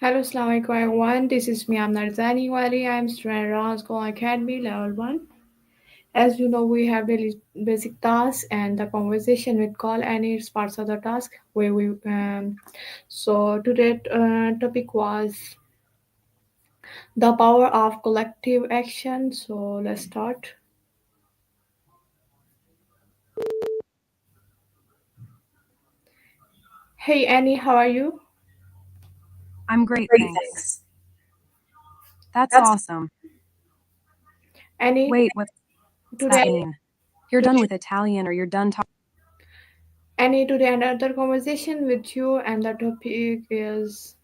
Hello, Assalamualaikum everyone. This is me, Amana Designing Wali. I am student at Rehan School Online Academy, level 1. As you know, we have daily basic tasks and the conversation with call and it's parts of the task where we so today topic was the power of collective action. So let's start. Hey Annie, how are you? I'm great, thanks. That's awesome. Annie, Wait, what's that today mean? You're done with Italian or you're done talking? Annie, today another conversation with you and the topic is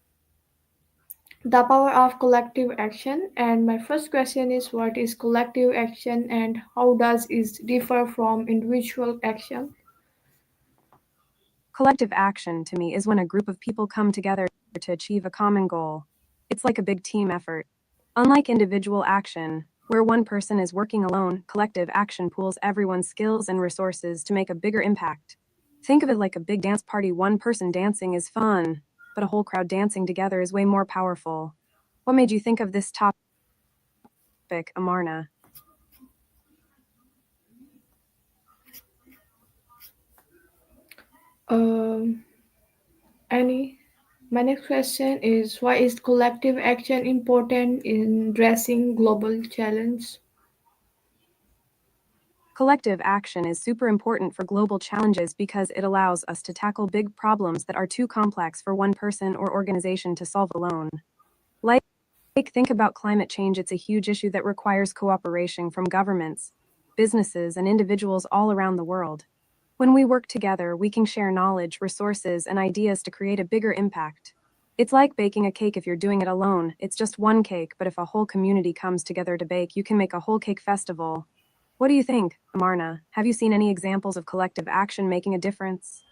the power of collective action. And my first question is what is collective action and how does it differ from individual action? Collective action to me is when a group of people come together to achieve a common goal. It's like a big team effort. Unlike individual action, where one person is working alone, collective action pools everyone's skills and resources to make a bigger impact. Think of it like a big dance party. One person dancing is fun, but a whole crowd dancing together is way more powerful. What made you think of this topic, Amarna? Um, Annie, my next question is why is collective action important in addressing global challenge? Collective action is super important for global challenges because it allows us to tackle big problems that are too complex for one person or organization to solve alone. Like, think about climate change, it's a huge issue that requires cooperation from governments, businesses, and individuals all around the world. When we work together, we can share knowledge, resources, and ideas to create a bigger impact. It's like baking a cake. If you're doing it alone, it's just one cake, but if a whole community comes together to bake, you can make a whole cake festival. What do you think, Amarna? Have you seen any examples of collective action making a difference?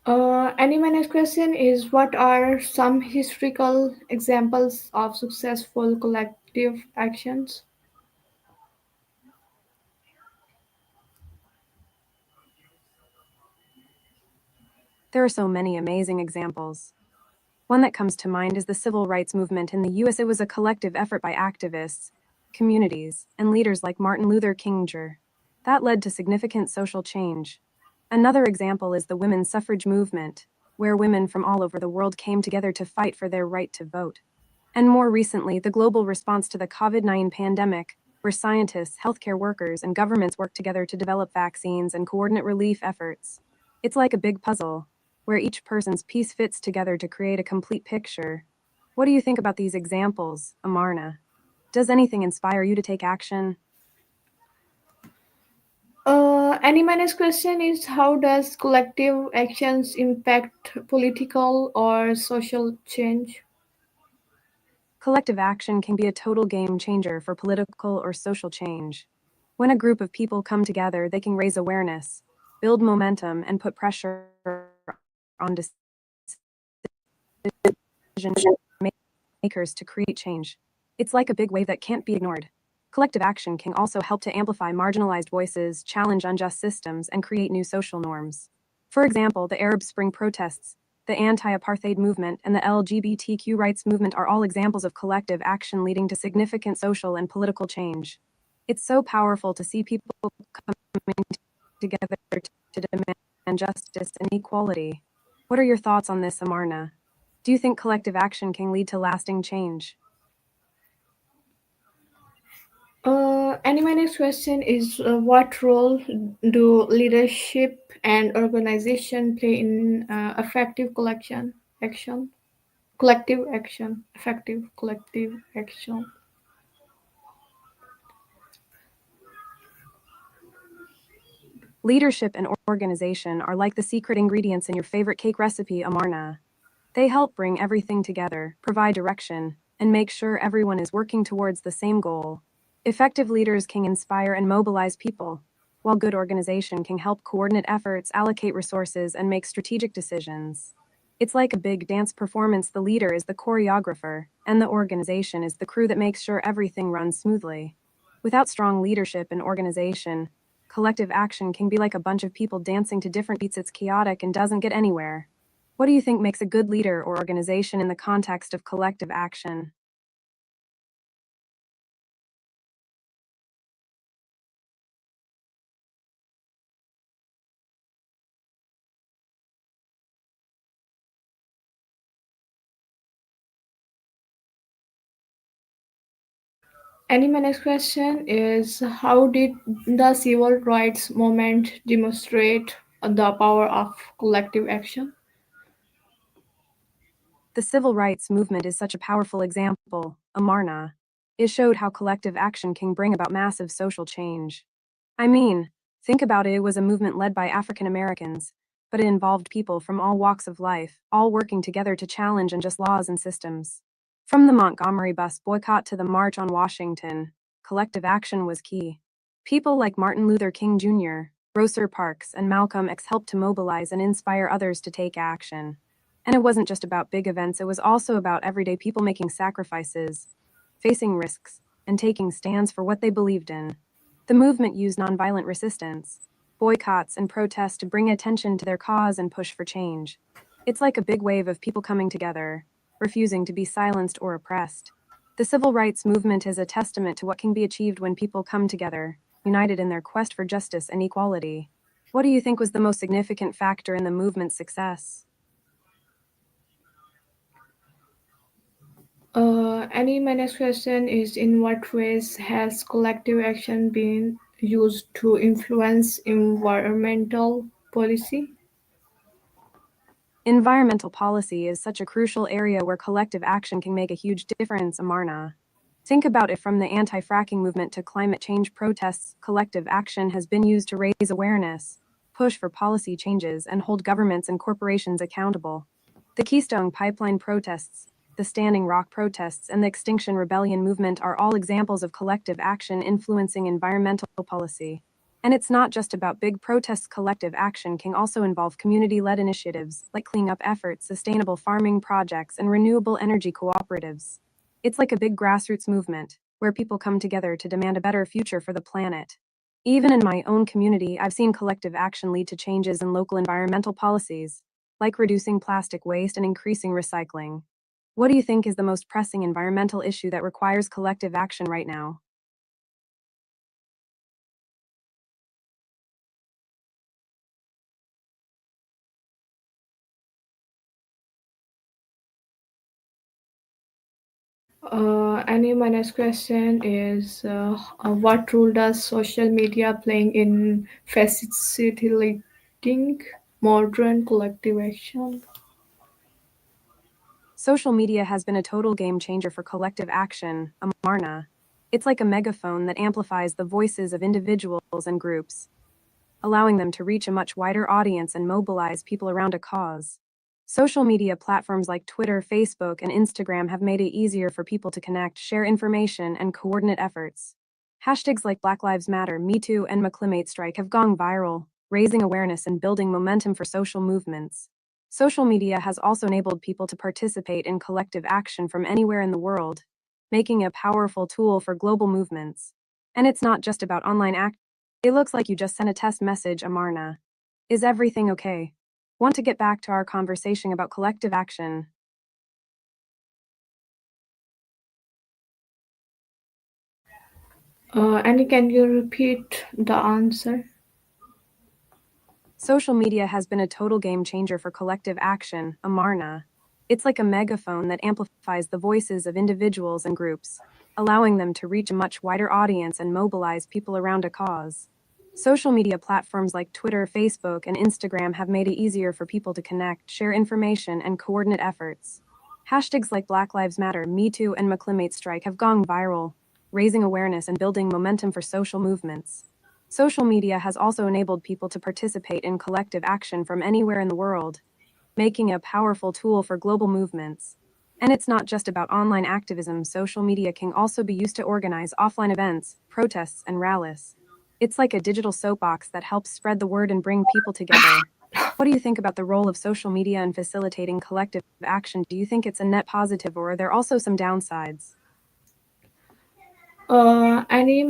Annie, my next question is what are some historical examples of successful collective actions? There are so many amazing examples. One that comes to mind is the civil rights movement in the US. It was a collective effort by activists, communities, and leaders like Martin Luther King Jr. That led to significant social change. Another example is the women's suffrage movement, where women from all over the world came together to fight for their right to vote. And more recently, the global response to the COVID-19 pandemic, where scientists, healthcare workers, and governments work together to develop vaccines and coordinate relief efforts. It's like a big puzzle, where each person's piece fits together to create a complete picture. What do you think about these examples, Amarna? Does anything inspire you to take action? Annie, my next question is how does collective actions impact political or social change? Collective action can be a total game changer for political or social change. When a group of people come together, they can raise awareness, build momentum, and put pressure on decision makers to create change. It's like a big wave that can't be ignored. Collective action can also help to amplify marginalized voices, challenge unjust systems, and create new social norms. For example, the Arab Spring protests, the anti-apartheid movement, and the LGBTQ rights movement are all examples of collective action leading to significant social and political change. It's so powerful to see people coming together to demand justice and equality. What are your thoughts on this, Amarna? Do you think collective action can lead to lasting change? And my next question is what role do leadership and organization play in effective collection action? Collective action, effective collective action. Leadership and organization are like the secret ingredients in your favorite cake recipe, Amarna. They help bring everything together, provide direction, and make sure everyone is working towards the same goal. Effective leaders can inspire and mobilize people, while good organization can help coordinate efforts, allocate resources, and make strategic decisions. It's like a big dance performance. The leader is the choreographer, and the organization is the crew that makes sure everything runs smoothly. Without strong leadership and organization, collective action can be like a bunch of people dancing to different beats. It's chaotic and doesn't get anywhere. What do you think makes a good leader or organization in the context of collective action? And my next question is, how did the civil rights movement demonstrate the power of collective action? The civil rights movement is such a powerful example. Amarna. It showed how collective action can bring about massive social change. I mean, think about it, it was a movement led by African Americans, but it involved people from all walks of life, all working together to challenge unjust laws and systems. From the Montgomery bus boycott to the March on Washington, collective action was key. People like Martin Luther King Jr., Rosa Parks, and Malcolm X helped to mobilize and inspire others to take action. And it wasn't just about big events, it was also about everyday people making sacrifices, facing risks, and taking stands for what they believed in. The movement used nonviolent resistance, boycotts, and protests to bring attention to their cause and push for change. It's like a big wave of people coming together, refusing to be silenced or oppressed. The civil rights movement is a testament to what can be achieved when people come together, united in their quest for justice and equality. What do you think was the most significant factor in the movement's success? My next question is, in what ways has collective action been used to influence environmental policy? Environmental policy is such a crucial area where collective action can make a huge difference, Amarna. Think about it, from the anti fracking movement to climate change protests, collective action has been used to raise awareness, push for policy changes, and hold governments and corporations accountable. The Keystone Pipeline protests, the Standing Rock protests, and the Extinction Rebellion movement are all examples of collective action influencing environmental policy. And it's not just about big protests, collective action can also involve community led initiatives like cleanup efforts, sustainable farming projects, and renewable energy cooperatives. It's like a big grassroots movement where people come together to demand a better future for the planet. Even in my own community, I've seen collective action lead to changes in local environmental policies, like reducing plastic waste and increasing recycling. What do you think is the most pressing environmental issue that requires collective action right now? My next question is, what role does social media playing in facilitating modern collective action? Social media has been a total game changer for collective action, Amarna. It's like a megaphone that amplifies the voices of individuals and groups, allowing them to reach a much wider audience and mobilize people around a cause. Social media platforms like Twitter, Facebook, and Instagram have made it easier for people to connect, share information, and coordinate efforts. Hashtags like Black Lives Matter, Me Too, and McClimate Strike have gone viral, raising awareness and building momentum for social movements. Social media has also enabled people to participate in collective action from anywhere in the world, making a powerful tool for global movements. And it's not just about online action. It looks like you just sent a test message, Amarna. Is everything okay? Want to get back to our conversation about collective action? Can you repeat the answer? Social media has been a total game changer for collective action, Amarna. It's like a megaphone that amplifies the voices of individuals and groups, allowing them to reach a much wider audience and mobilize people around a cause. Social media platforms like Twitter, Facebook, and Instagram have made it easier for people to connect, share information, and coordinate efforts. Hashtags like Black Lives Matter, Me Too, and McClimate Strike have gone viral, raising awareness and building momentum for social movements. Social media has also enabled people to participate in collective action from anywhere in the world, making a powerful tool for global movements. And it's not just about online activism, social media can also be used to organize offline events, protests, and rallies. It's like a digital soapbox that helps spread the word and bring people together. What do you think about the role of social media in facilitating collective action? Do you think it's a net positive, or are there also some downsides?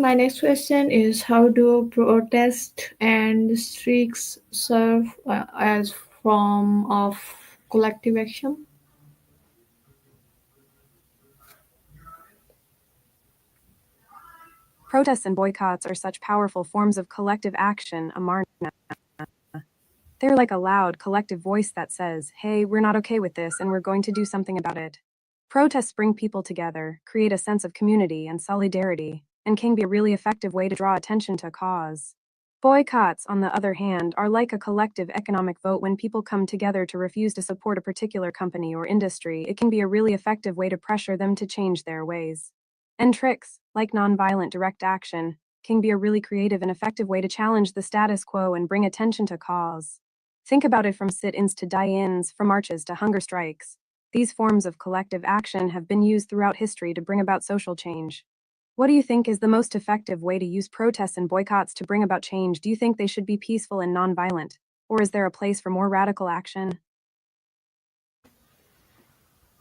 My next question is, how do protest and strikes serve as form of collective action? Protests and boycotts are such powerful forms of collective action, Amarna. They're like a loud, collective voice that says, hey, we're not okay with this and we're going to do something about it. Protests bring people together, create a sense of community and solidarity, and can be a really effective way to draw attention to a cause. Boycotts, on the other hand, are like a collective economic vote when people come together to refuse to support a particular company or industry. It can be a really effective way to pressure them to change their ways. And tricks, like nonviolent direct action, can be a really creative and effective way to challenge the status quo and bring attention to cause. Think about it, from sit-ins to die-ins, from marches to hunger strikes. These forms of collective action have been used throughout history to bring about social change. What do you think is the most effective way to use protests and boycotts to bring about change? Do you think they should be peaceful and nonviolent? Or is there a place for more radical action?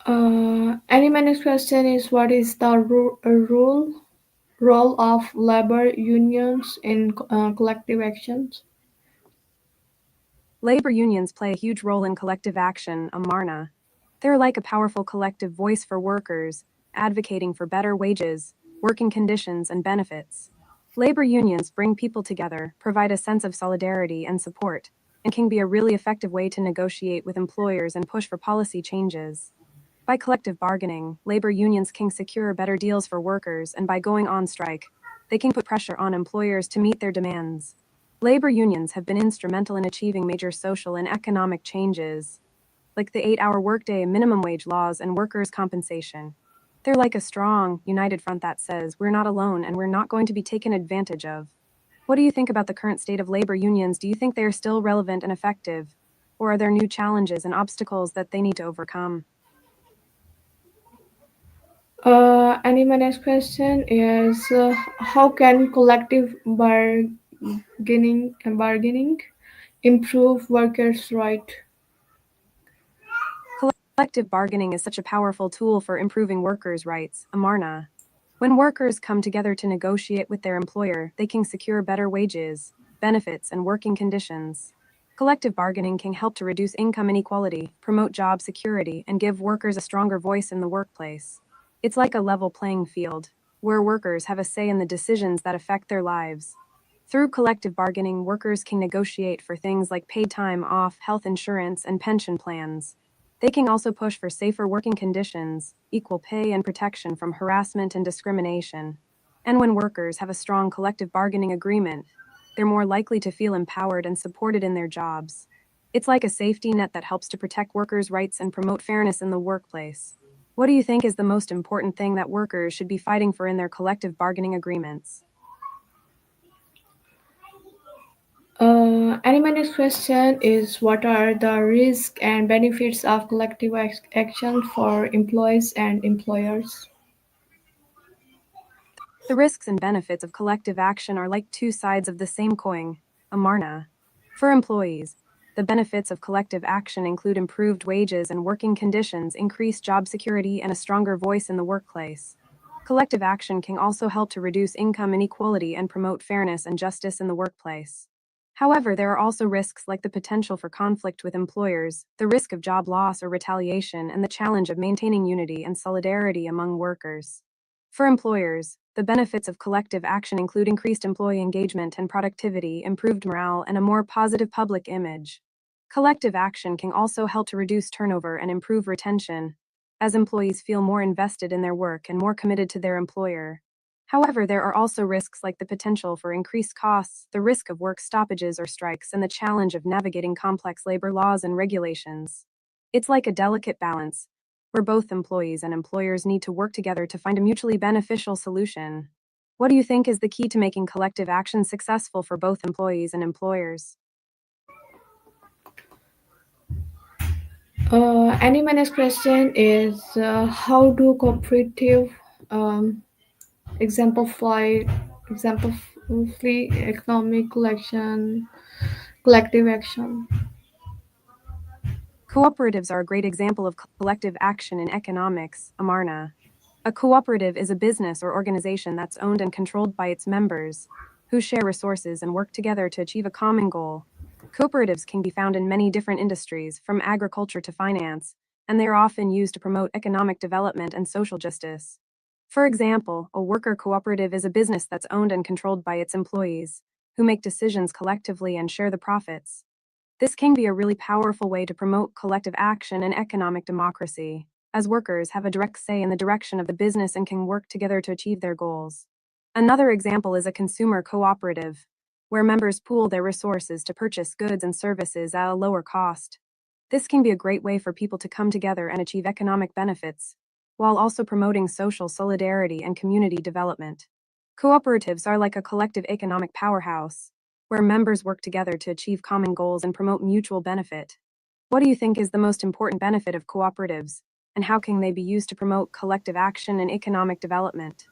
And my next question is, what is the role of labor unions in collective actions? Labor unions play a huge role in collective action, Amarna. They're like a powerful collective voice for workers, advocating for better wages, working conditions, and benefits. Labor unions bring people together, provide a sense of solidarity and support, and can be a really effective way to negotiate with employers and push for policy changes. By collective bargaining, labor unions can secure better deals for workers, and by going on strike, they can put pressure on employers to meet their demands. Labor unions have been instrumental in achieving major social and economic changes, like the 8-hour workday, minimum wage laws, and workers' compensation. They're like a strong, united front that says, we're not alone and we're not going to be taken advantage of. What do you think about the current state of labor unions? Do you think they are still relevant and effective? Or are there new challenges and obstacles that they need to overcome? And my next question is, how can collective bargaining improve workers' right? Collective bargaining is such a powerful tool for improving workers' rights, Amarna. When workers come together to negotiate with their employer, they can secure better wages, benefits, and working conditions. Collective bargaining can help to reduce income inequality, promote job security, and give workers a stronger voice in the workplace. It's like a level playing field, where workers have a say in the decisions that affect their lives. Through collective bargaining, workers can negotiate for things like paid time off, health insurance, and pension plans. They can also push for safer working conditions, equal pay, and protection from harassment and discrimination. And when workers have a strong collective bargaining agreement, they're more likely to feel empowered and supported in their jobs. It's like a safety net that helps to protect workers' rights and promote fairness in the workplace. What do you think is the most important thing that workers should be fighting for in their collective bargaining agreements? And my next question is, what are the risks and benefits of collective action for employees and employers? The risks and benefits of collective action are like two sides of the same coin, Amarna. For employees, the benefits of collective action include improved wages and working conditions, increased job security, and a stronger voice in the workplace. Collective action can also help to reduce income inequality and promote fairness and justice in the workplace. However, there are also risks like the potential for conflict with employers, the risk of job loss or retaliation, and the challenge of maintaining unity and solidarity among workers. For employers, the benefits of collective action include increased employee engagement and productivity, improved morale, and a more positive public image. Collective action can also help to reduce turnover and improve retention, as employees feel more invested in their work and more committed to their employer. However, there are also risks like the potential for increased costs, the risk of work stoppages or strikes, and the challenge of navigating complex labor laws and regulations. It's like a delicate balance, where both employees and employers need to work together to find a mutually beneficial solution. What do you think is the key to making collective action successful for both employees and employers? And my next question is, how do cooperative um, exemplify exemplify economic collective action? Cooperatives are a great example of collective action in economics, Amarna. A cooperative is a business or organization that's owned and controlled by its members, who share resources and work together to achieve a common goal. Cooperatives can be found in many different industries, from agriculture to finance, and they are often used to promote economic development and social justice. For example, a worker cooperative is a business that's owned and controlled by its employees, who make decisions collectively and share the profits. This can be a really powerful way to promote collective action and economic democracy, as workers have a direct say in the direction of the business and can work together to achieve their goals. Another example is a consumer cooperative, where members pool their resources to purchase goods and services at a lower cost. This can be a great way for people to come together and achieve economic benefits, while also promoting social solidarity and community development. Cooperatives are like a collective economic powerhouse, where members work together to achieve common goals and promote mutual benefit. What do you think is the most important benefit of cooperatives, and how can they be used to promote collective action and economic development?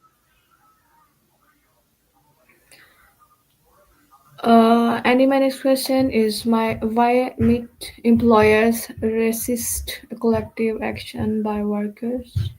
And my next question is why might employers resist collective action by workers?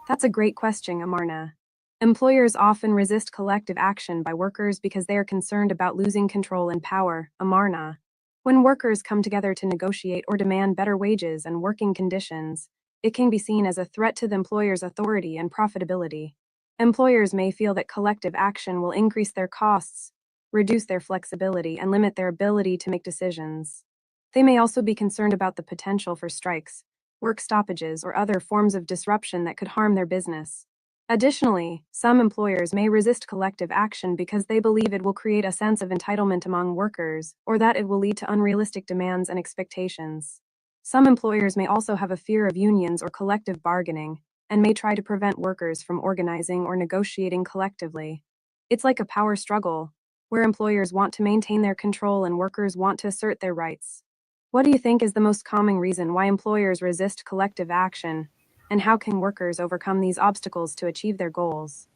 That's a great question, Amarna. Employers often resist collective action by workers because they are concerned about losing control and power, Amarna. When workers come together to negotiate or demand better wages and working conditions, it can be seen as a threat to the employer's authority and profitability. Employers may feel that collective action will increase their costs, reduce their flexibility, and limit their ability to make decisions. They may also be concerned about the potential for strikes, work stoppages, or other forms of disruption that could harm their business. Additionally, some employers may resist collective action because they believe it will create a sense of entitlement among workers, or that it will lead to unrealistic demands and expectations. Some employers may also have a fear of unions or collective bargaining, and may try to prevent workers from organizing or negotiating collectively. It's like a power struggle, where employers want to maintain their control and workers want to assert their rights. What do you think is the most common reason why employers resist collective action, and how can workers overcome these obstacles to achieve their goals?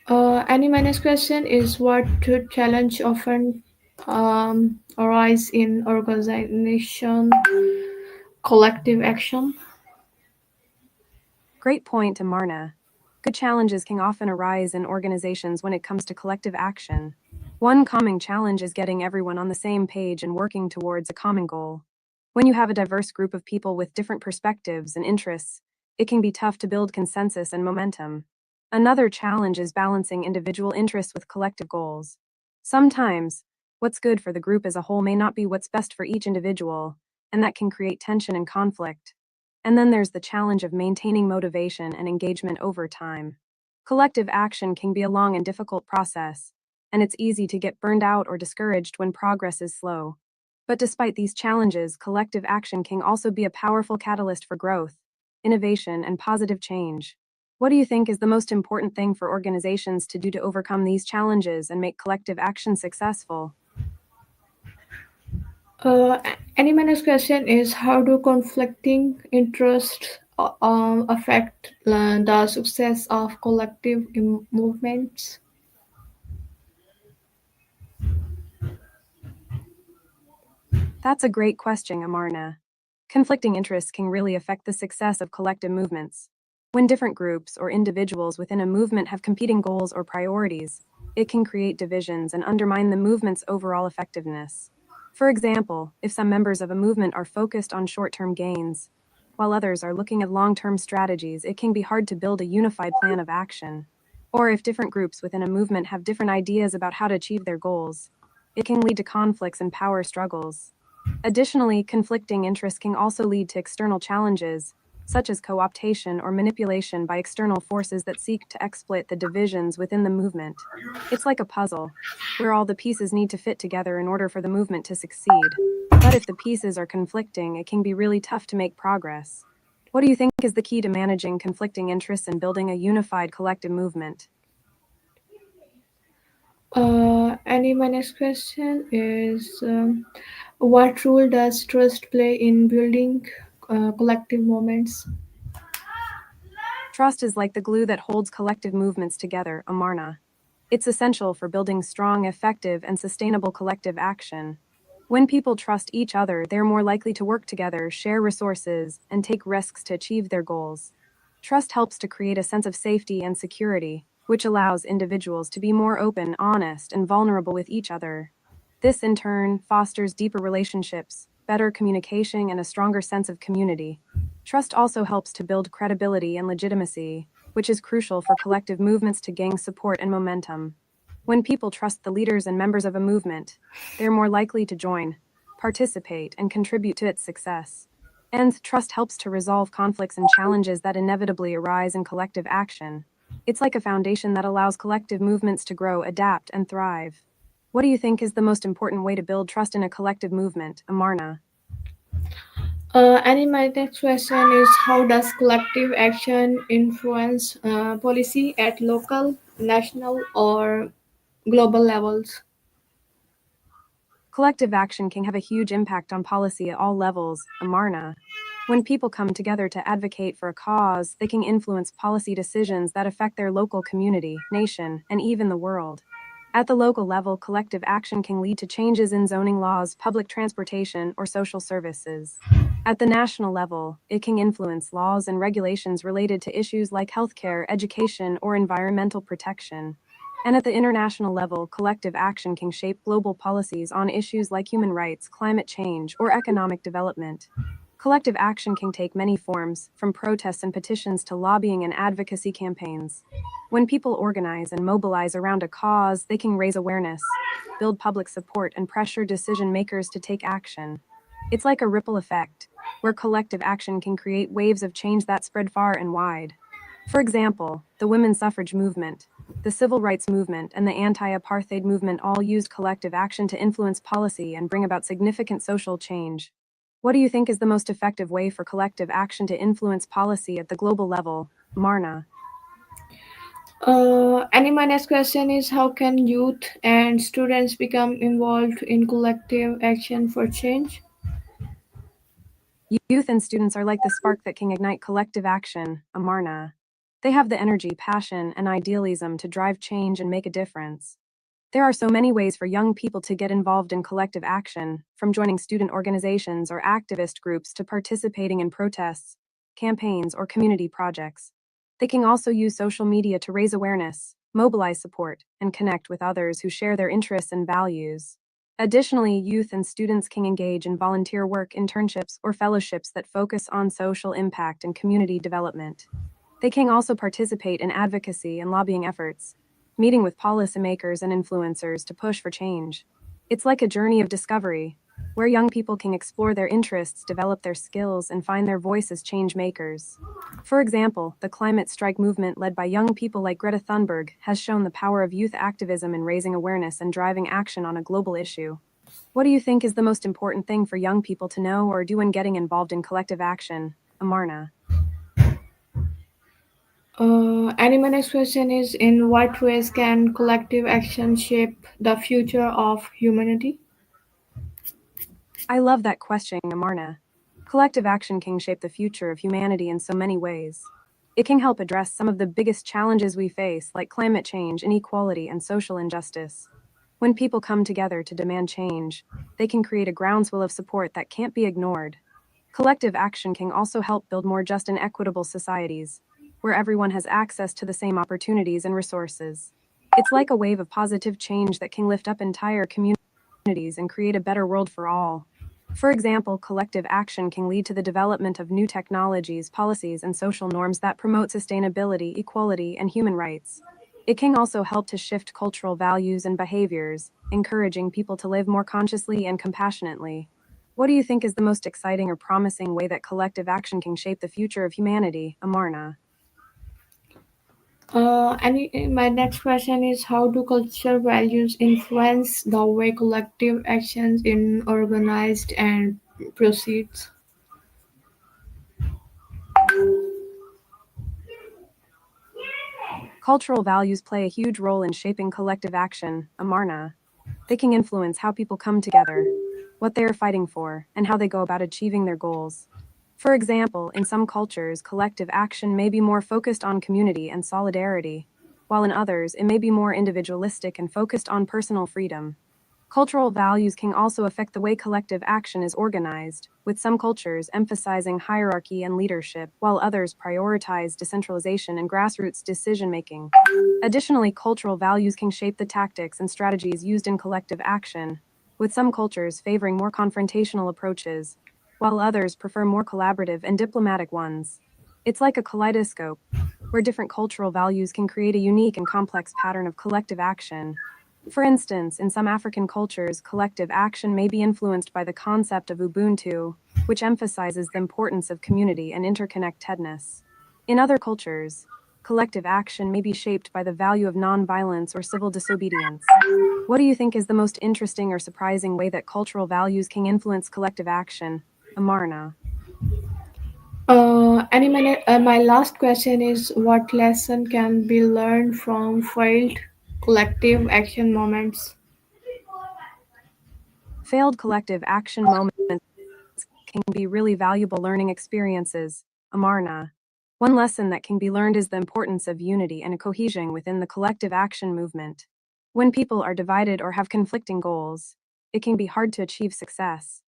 And my next question is what challenge often arise in organization collective action? Great point, Amarna. Good challenges can often arise in organizations when it comes to collective action. One common challenge is getting everyone on the same page and working towards a common goal. When you have a diverse group of people with different perspectives and interests, it can be tough to build consensus and momentum. Another challenge is balancing individual interests with collective goals. Sometimes, what's good for the group as a whole may not be what's best for each individual, and that can create tension and conflict. And then there's the challenge of maintaining motivation and engagement over time. Collective action can be a long and difficult process, and it's easy to get burned out or discouraged when progress is slow. But despite these challenges, collective action can also be a powerful catalyst for growth, innovation, and positive change. What do you think is the most important thing for organizations to do to overcome these challenges and make collective action successful? And my next question is how do conflicting interests affect the success of collective movements? That's a great question, Amarna. Conflicting interests can really affect the success of collective movements. When different groups or individuals within a movement have competing goals or priorities, it can create divisions and undermine the movement's overall effectiveness. For example, if some members of a movement are focused on short term gains, while others are looking at long term strategies, it can be hard to build a unified plan of action. Or if different groups within a movement have different ideas about how to achieve their goals, it can lead to conflicts and power struggles. Additionally, conflicting interests can also lead to external challenges, such as co optation or manipulation by external forces that seek to exploit the divisions within the movement. It's like a puzzle, where all the pieces need to fit together in order for the movement to succeed. But if the pieces are conflicting, it can be really tough to make progress. What do you think is the key to managing conflicting interests and building a unified collective movement? And my next question is what role does trust play in building collective movements? Trust is like the glue that holds collective movements together, Amarna. It's essential for building strong, effective, and sustainable collective action. When people trust each other, they're more likely to work together, share resources, and take risks to achieve their goals. Trust helps to create a sense of safety and security, which allows individuals to be more open, honest, and vulnerable with each other. This, in turn, fosters deeper relationships, better communication, and a stronger sense of community. Trust also helps to build credibility and legitimacy, which is crucial for collective movements to gain support and momentum. When people trust the leaders and members of a movement, they're more likely to join, participate, and contribute to its success. And trust helps to resolve conflicts and challenges that inevitably arise in collective action. It's like a foundation that allows collective movements to grow, adapt, and thrive. What do you think is the most important way to build trust in a collective movement, Amarna? And my next question is, how does collective action influence policy at local, national, or global levels? Collective action can have a huge impact on policy at all levels, Amarna. When people come together to advocate for a cause, they can influence policy decisions that affect their local community, nation, and even the world. At the local level, collective action can lead to changes in zoning laws, public transportation, or social services. At the national level, it can influence laws and regulations related to issues like healthcare, education, or environmental protection. And at the international level, collective action can shape global policies on issues like human rights, climate change, or economic development. Collective action can take many forms, from protests and petitions to lobbying and advocacy campaigns. When people organize and mobilize around a cause, they can raise awareness, build public support, and pressure decision makers to take action. It's like a ripple effect, where collective action can create waves of change that spread far and wide. For example, the women's suffrage movement, the civil rights movement, and the anti-apartheid movement all used collective action to influence policy and bring about significant social change. What do you think is the most effective way for collective action to influence policy at the global level, Marna? And my next question is, how can youth and students become involved in collective action for change? Youth and students are like the spark that can ignite collective action, Amarna. They have the energy, passion, and idealism to drive change and make a difference. There are so many ways for young people to get involved in collective action, from joining student organizations or activist groups to participating in protests, campaigns, or community projects. They can also use social media to raise awareness, mobilize support, and connect with others who share their interests and values. Additionally, youth and students can engage in volunteer work, internships, or fellowships that focus on social impact and community development. They can also participate in advocacy and lobbying efforts, meeting with policymakers and influencers to push for change. It's like a journey of discovery, where young people can explore their interests, develop their skills, and find their voice as change makers. For example, the climate strike movement led by young people like Greta Thunberg has shown the power of youth activism in raising awareness and driving action on a global issue. What do you think is the most important thing for young people to know or do when getting involved in collective action, Amarna? And my next question is, in what ways can collective action shape the future of humanity? I love that question, Amarna. Collective action can shape the future of humanity in so many ways. It can help address some of the biggest challenges we face, like climate change, inequality, and social injustice. When people come together to demand change, they can create a groundswell of support that can't be ignored. Collective action can also help build more just and equitable societies, where everyone has access to the same opportunities and resources. It's like a wave of positive change that can lift up entire communities and create a better world for all. For example, collective action can lead to the development of new technologies, policies, and social norms that promote sustainability, equality, and human rights. It can also help to shift cultural values and behaviors, encouraging people to live more consciously and compassionately. What do you think is the most exciting or promising way that collective action can shape the future of humanity, Amarna? My next question is, how do cultural values influence the way collective actions in organized and proceeds? Cultural values play a huge role in shaping collective action, Amarna. They can influence how people come together, what they are fighting for, and how they go about achieving their goals. For example, in some cultures, collective action may be more focused on community and solidarity, while in others, it may be more individualistic and focused on personal freedom. Cultural values can also affect the way collective action is organized, with some cultures emphasizing hierarchy and leadership, while others prioritize decentralization and grassroots decision making. Additionally, cultural values can shape the tactics and strategies used in collective action, with some cultures favoring more confrontational approaches, while others prefer more collaborative and diplomatic ones. It's like a kaleidoscope, where different cultural values can create a unique and complex pattern of collective action. For instance, in some African cultures, collective action may be influenced by the concept of Ubuntu, which emphasizes the importance of community and interconnectedness. In other cultures, collective action may be shaped by the value of nonviolence or civil disobedience. What do you think is the most interesting or surprising way that cultural values can influence collective action, Amarna? My last question is, what lesson can be learned from failed collective action moments? Failed collective action moments can be really valuable learning experiences, Amarna. One lesson that can be learned is the importance of unity and cohesion within the collective action movement. When people are divided or have conflicting goals, it can be hard to achieve success.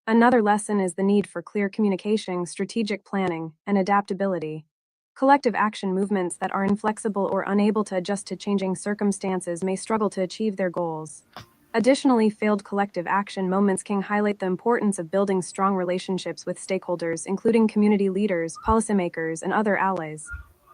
Another lesson is the need for clear communication, strategic planning, and adaptability. Collective action movements that are inflexible or unable to adjust to changing circumstances may struggle to achieve their goals. Additionally, failed collective action moments can highlight the importance of building strong relationships with stakeholders, including community leaders, policymakers, and other allies.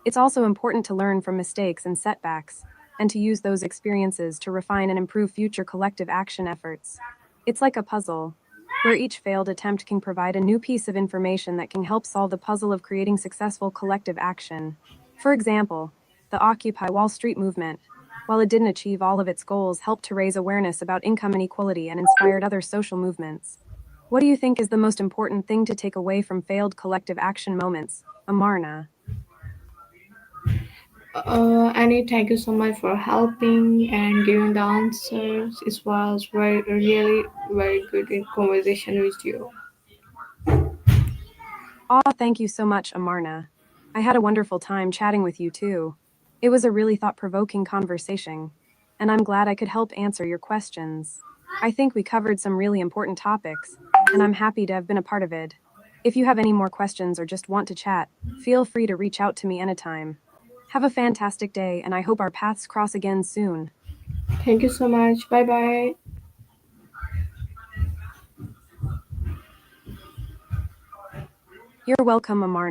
It's also important to learn from mistakes and setbacks, and to use those experiences to refine and improve future collective action efforts. It's like a puzzle, where each failed attempt can provide a new piece of information that can help solve the puzzle of creating successful collective action. For example, the Occupy Wall Street movement, while it didn't achieve all of its goals, helped to raise awareness about income inequality and inspired other social movements. What do you think is the most important thing to take away from failed collective action moments, Amarna? Annie, thank you so much for helping and giving the answers. It was really very good in conversation with you. Aw, thank you so much, Amarna. I had a wonderful time chatting with you too. It was a really thought-provoking conversation, and I'm glad I could help answer your questions. I think we covered some really important topics, and I'm happy to have been a part of it. If you have any more questions or just want to chat, feel free to reach out to me anytime. Have a fantastic day, and I hope our paths cross again soon. Thank you so much. Bye bye. You're welcome, Amarna.